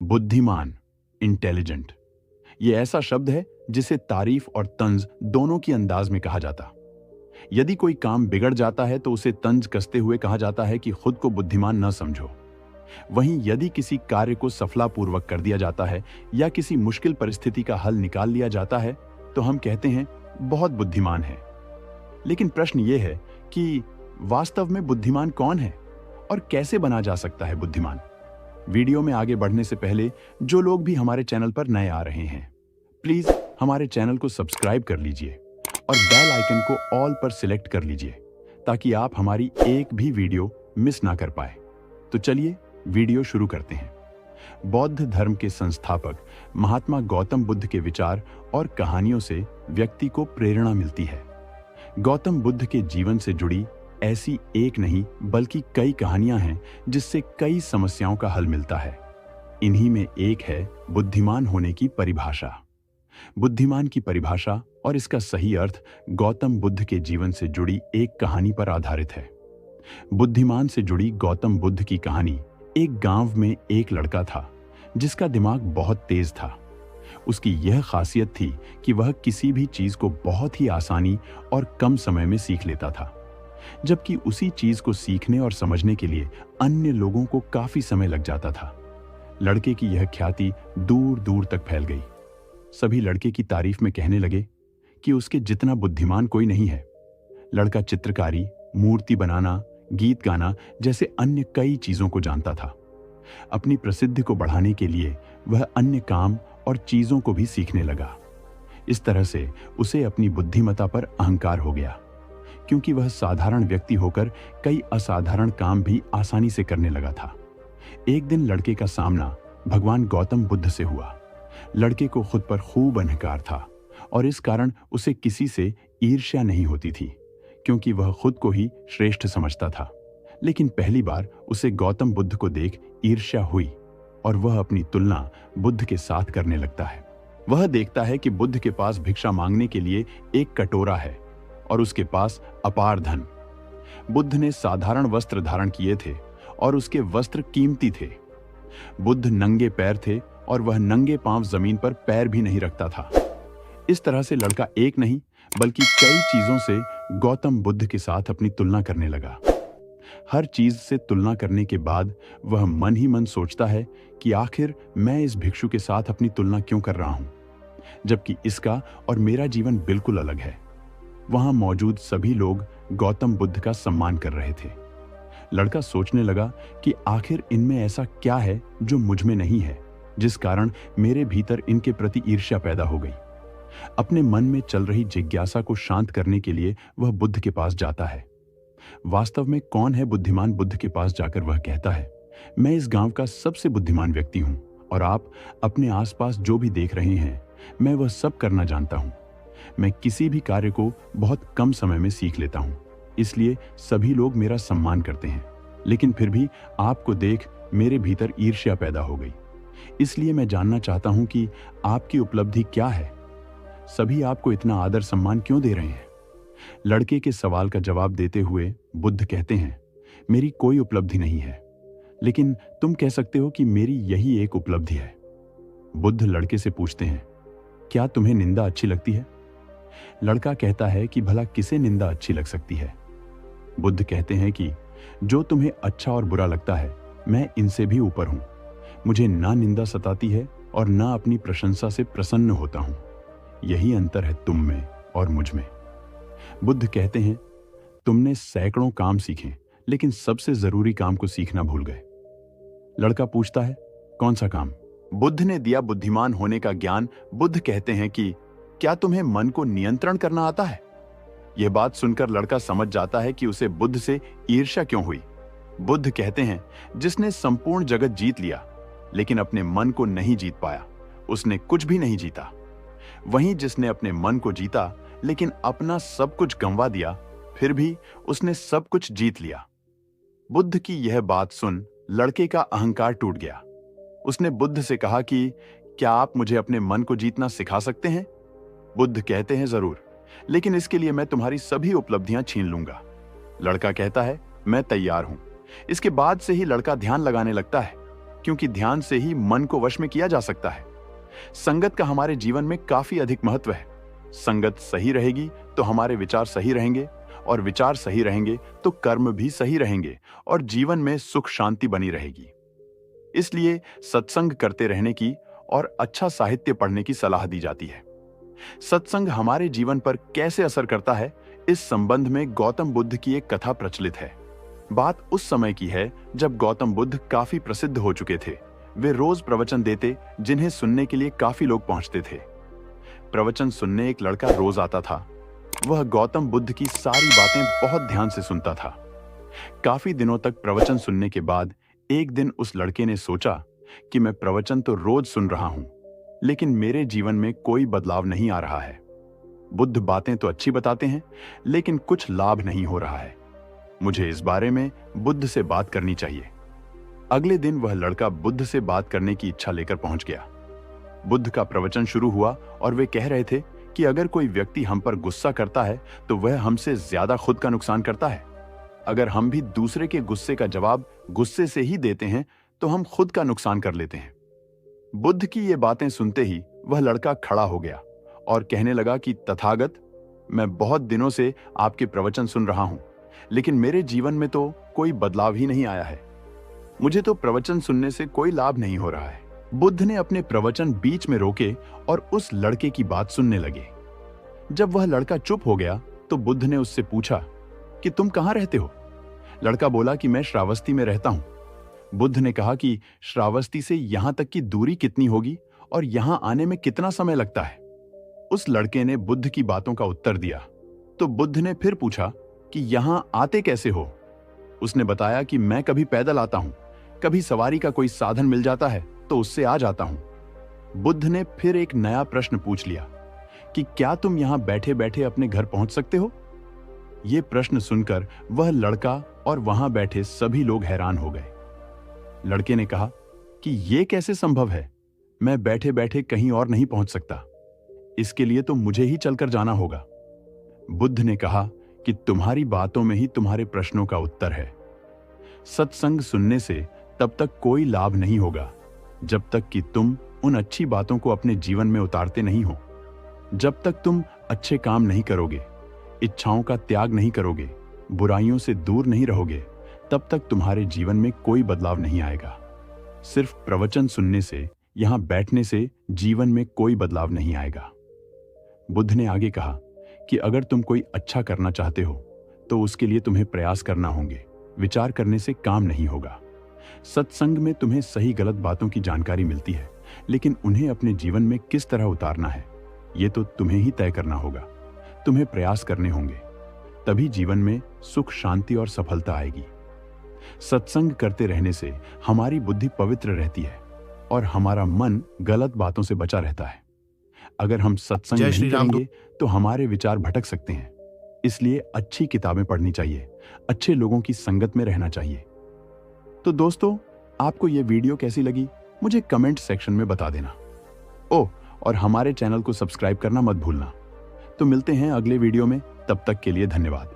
बुद्धिमान, इंटेलिजेंट, ये ऐसा शब्द है जिसे तारीफ और तंज दोनों की अंदाज में कहा जाता। यदि कोई काम बिगड़ जाता है तो उसे तंज कसते हुए कहा जाता है कि खुद को बुद्धिमान न समझो। वहीं यदि किसी कार्य को सफलतापूर्वक कर दिया जाता है या किसी मुश्किल परिस्थिति का हल निकाल लिया जाता है तो हम कहते हैं बहुत बुद्धिमान है। लेकिन प्रश्न ये है कि वास्तव में बुद्धिमान कौन है और कैसे बना जा सकता है बुद्धिमान। वीडियो में आगे बढ़ने से पहले जो लोग भी हमारे चैनल पर नए आ रहे हैं, प्लीज हमारे चैनल को सब्सक्राइब कर लीजिए और बेल आइकन को ऑल पर सिलेक्ट कर लीजिए ताकि आप हमारी एक भी वीडियो मिस ना कर पाए। तो चलिए वीडियो शुरू करते हैं। बौद्ध धर्म के संस्थापक महात्मा गौतम बुद्ध के विचार और कहानियों से व्यक्ति को प्रेरणा मिलती है। गौतम बुद्ध के जीवन से जुड़ी ऐसी एक नहीं बल्कि कई कहानियां हैं जिससे कई समस्याओं का हल मिलता है। इन्हीं में एक है बुद्धिमान होने की परिभाषा। बुद्धिमान की परिभाषा और इसका सही अर्थ गौतम बुद्ध के जीवन से जुड़ी एक कहानी पर आधारित है। बुद्धिमान से जुड़ी गौतम बुद्ध की कहानी। एक गांव में एक लड़का था जिसका दिमाग बहुत तेज था। उसकी यह खासियत थी कि वह किसी भी चीज को बहुत ही आसानी और कम समय में सीख लेता था, जबकि उसी चीज को सीखने और समझने के लिए अन्य लोगों को काफी समय लग जाता था। लड़के की यह ख्याति दूर दूर तक फैल गई। सभी लड़के की तारीफ में कहने लगे कि उसके जितना बुद्धिमान कोई नहीं है। लड़का चित्रकारी, मूर्ति बनाना, गीत गाना जैसे अन्य कई चीजों को जानता था। अपनी प्रसिद्धि को बढ़ाने के लिए वह अन्य काम और चीजों को भी सीखने लगा। इस तरह से उसे अपनी बुद्धिमत्ता पर अहंकार हो गया, क्योंकि वह साधारण व्यक्ति होकर कई असाधारण काम भी आसानी से करने लगा था। एक दिन लड़के का सामना भगवान गौतम बुद्ध से हुआ। लड़के को खुद पर खूब अहंकार था और इस कारण उसे किसी से ईर्ष्या नहीं होती थी, क्योंकि वह खुद को ही श्रेष्ठ समझता था। लेकिन पहली बार उसे गौतम बुद्ध को देख ईर्ष्या हुई और वह अपनी तुलना बुद्ध के साथ करने लगता है। वह देखता है कि बुद्ध के पास भिक्षा मांगने के लिए एक कटोरा है और उसके पास अपार धन। बुद्ध ने साधारण वस्त्र धारण किए थे और उसके वस्त्र कीमती थे। बुद्ध नंगे पैर थे और वह नंगे पांव जमीन पर पैर भी नहीं रखता था। इस तरह से लड़का एक नहीं बल्कि कई चीजों से गौतम बुद्ध के साथ अपनी तुलना करने लगा। हर चीज से तुलना करने के बाद वह मन ही मन सोचता है कि आखिर मैं इस भिक्षु के साथ अपनी तुलना क्यों कर रहा हूं, जबकि इसका और मेरा जीवन बिल्कुल अलग है। वहां मौजूद सभी लोग गौतम बुद्ध का सम्मान कर रहे थे। लड़का सोचने लगा कि आखिर इनमें ऐसा क्या है जो मुझ में नहीं है, जिस कारण मेरे भीतर इनके प्रति ईर्ष्या पैदा हो गई। अपने मन में चल रही जिज्ञासा को शांत करने के लिए वह बुद्ध के पास जाता है। वास्तव में कौन है बुद्धिमान? बुद्ध के पास जाकर वह कहता है, मैं इस गांव का सबसे बुद्धिमान व्यक्ति हूं और आप अपने आसपास जो भी देख रहे हैं मैं वह सब करना जानता हूं। मैं किसी भी कार्य को बहुत कम समय में सीख लेता हूं, इसलिए सभी लोग मेरा सम्मान करते हैं। लेकिन फिर भी आपको देख मेरे भीतर ईर्ष्या पैदा हो गई। इसलिए मैं जानना चाहता हूं कि आपकी उपलब्धि क्या है? सभी आपको इतना आदर सम्मान क्यों दे रहे हैं? लड़के के सवाल का जवाब देते हुए बुद्ध कहते हैं, मेरी कोई उपलब्धि नहीं है, लेकिन तुम कह सकते हो कि मेरी यही एक उपलब्धि है। बुद्ध लड़के से पूछते हैं, क्या तुम्हें निंदा अच्छी लगती है? लड़का कहता है कि भला किसे निंदा अच्छी लग सकती है? बुद्ध कहते हैं कि जो तुम्हें अच्छा और बुरा लगता है मैं इनसे भी ऊपर हूं। मुझे ना निंदा सताती है और ना अपनी प्रशंसा से प्रसन्न होता हूं। यही अंतर है तुम में और मुझ में। बुद्ध कहते हैं, तुमने सैकड़ों काम सीखे लेकिन सबसे जरूरी काम को सीखना भूल गए। लड़का पूछता है, कौन सा काम? बुद्ध ने दिया बुद्धिमान होने का ज्ञान। बुद्ध कहते हैं कि क्या तुम्हें मन को नियंत्रण करना आता है? यह बात सुनकर लड़का समझ जाता है कि उसे बुद्ध से ईर्ष्या क्यों हुई। बुद्ध कहते हैं, जिसने संपूर्ण जगत जीत लिया लेकिन अपने मन को नहीं जीत पाया, उसने कुछ भी नहीं जीता। वहीं जिसने अपने मन को जीता लेकिन अपना सब कुछ गंवा दिया, फिर भी उसने सब कुछ जीत लिया। बुद्ध की यह बात सुन लड़के का अहंकार टूट गया। उसने बुद्ध से कहा कि क्या आप मुझे अपने मन को जीतना सिखा सकते हैं? बुद्ध कहते हैं, जरूर, लेकिन इसके लिए मैं तुम्हारी सभी उपलब्धियां छीन लूंगा। लड़का कहता है, मैं तैयार हूं। इसके बाद से ही लड़का ध्यान लगाने लगता है, क्योंकि ध्यान से ही मन को वश में किया जा सकता है। संगत का हमारे जीवन में काफी अधिक महत्व है। संगत सही रहेगी तो हमारे विचार सही रहेंगे, और विचार सही रहेंगे तो कर्म भी सही रहेंगे और जीवन में सुख शांति बनी रहेगी। इसलिए सत्संग करते रहने की और अच्छा साहित्य पढ़ने की सलाह दी जाती है। सत्संग हमारे जीवन पर कैसे असर करता है, इस संबंध में गौतम बुद्ध की एक कथा प्रचलित है। बात उस समय की है जब गौतम बुद्ध काफी प्रसिद्ध हो चुके थे। वे रोज प्रवचन देते, जिन्हें सुनने के लिए काफी लोग पहुंचते थे। प्रवचन सुनने एक लड़का रोज आता था। वह गौतम बुद्ध की सारी बातें बहुत ध्यान से सुनता था। काफी दिनों तक प्रवचन सुनने के बाद एक दिन उस लड़के ने सोचा कि मैं प्रवचन तो रोज सुन रहा हूं, लेकिन मेरे जीवन में कोई बदलाव नहीं आ रहा है। बुद्ध बातें तो अच्छी बताते हैं, लेकिन कुछ लाभ नहीं हो रहा है। मुझे इस बारे में बुद्ध से बात करनी चाहिए। अगले दिन वह लड़का बुद्ध से बात करने की इच्छा लेकर पहुंच गया। बुद्ध का प्रवचन शुरू हुआ और वे कह रहे थे कि अगर कोई व्यक्ति हम पर गुस्सा करता है तो वह हमसे ज्यादा खुद का नुकसान करता है। अगर हम भी दूसरे के गुस्से का जवाब गुस्से से ही देते हैं तो हम खुद का नुकसान कर लेते हैं। बुद्ध की ये बातें सुनते ही वह लड़का खड़ा हो गया और कहने लगा कि तथागत, मैं बहुत दिनों से आपके प्रवचन सुन रहा हूं, लेकिन मेरे जीवन में तो कोई बदलाव ही नहीं आया है। मुझे तो प्रवचन सुनने से कोई लाभ नहीं हो रहा है। बुद्ध ने अपने प्रवचन बीच में रोके और उस लड़के की बात सुनने लगे। जब वह लड़का चुप हो गया तो बुद्ध ने उससे पूछा कि तुम कहां रहते हो? लड़का बोला कि मैं श्रावस्ती में रहता हूं। बुद्ध ने कहा कि श्रावस्ती से यहां तक की दूरी कितनी होगी और यहां आने में कितना समय लगता है? उस लड़के ने बुद्ध की बातों का उत्तर दिया। तो बुद्ध ने फिर पूछा कि यहां आते कैसे हो? उसने बताया कि मैं कभी पैदल आता हूं, कभी सवारी का कोई साधन मिल जाता है तो उससे आ जाता हूं। बुद्ध ने फिर एक नया प्रश्न पूछ लिया कि क्या तुम यहां बैठे बैठे अपने घर पहुंच सकते हो? यह प्रश्न सुनकर वह लड़का और वहां बैठे सभी लोग हैरान हो गए। लड़के ने कहा कि यह कैसे संभव है? मैं बैठे बैठे कहीं और नहीं पहुंच सकता। इसके लिए तो मुझे ही चलकर जाना होगा। बुद्ध ने कहा कि तुम्हारी बातों में ही तुम्हारे प्रश्नों का उत्तर है। सत्संग सुनने से तब तक कोई लाभ नहीं होगा जब तक कि तुम उन अच्छी बातों को अपने जीवन में उतारते नहीं हो। जब तक तुम अच्छे काम नहीं करोगे, इच्छाओं का त्याग नहीं करोगे, बुराइयों से दूर नहीं रहोगे, तब तक तुम्हारे जीवन में कोई बदलाव नहीं आएगा। सिर्फ प्रवचन सुनने से, यहां बैठने से जीवन में कोई बदलाव नहीं आएगा। बुद्ध ने आगे कहा कि अगर तुम कोई अच्छा करना चाहते हो तो उसके लिए तुम्हें प्रयास करना होंगे। विचार करने से काम नहीं होगा। सत्संग में तुम्हें सही गलत बातों की जानकारी मिलती है, लेकिन उन्हें अपने जीवन में किस तरह उतारना है, ये तो तुम्हें ही तय करना होगा। तुम्हें प्रयास करने होंगे, तभी जीवन में सुख, शांति और सफलता आएगी। सत्संग करते रहने से हमारी बुद्धि पवित्र रहती है और हमारा मन गलत बातों से बचा रहता है। अगर हम सत्संग नहीं करेंगे तो हमारे विचार भटक सकते हैं। इसलिए अच्छी किताबें पढ़नी चाहिए, अच्छे लोगों की संगत में रहना चाहिए। तो दोस्तों, आपको यह वीडियो कैसी लगी मुझे कमेंट सेक्शन में बता देना। ओह, और हमारे चैनल को सब्सक्राइब करना मत भूलना। तो मिलते हैं अगले वीडियो में, तब तक के लिए धन्यवाद।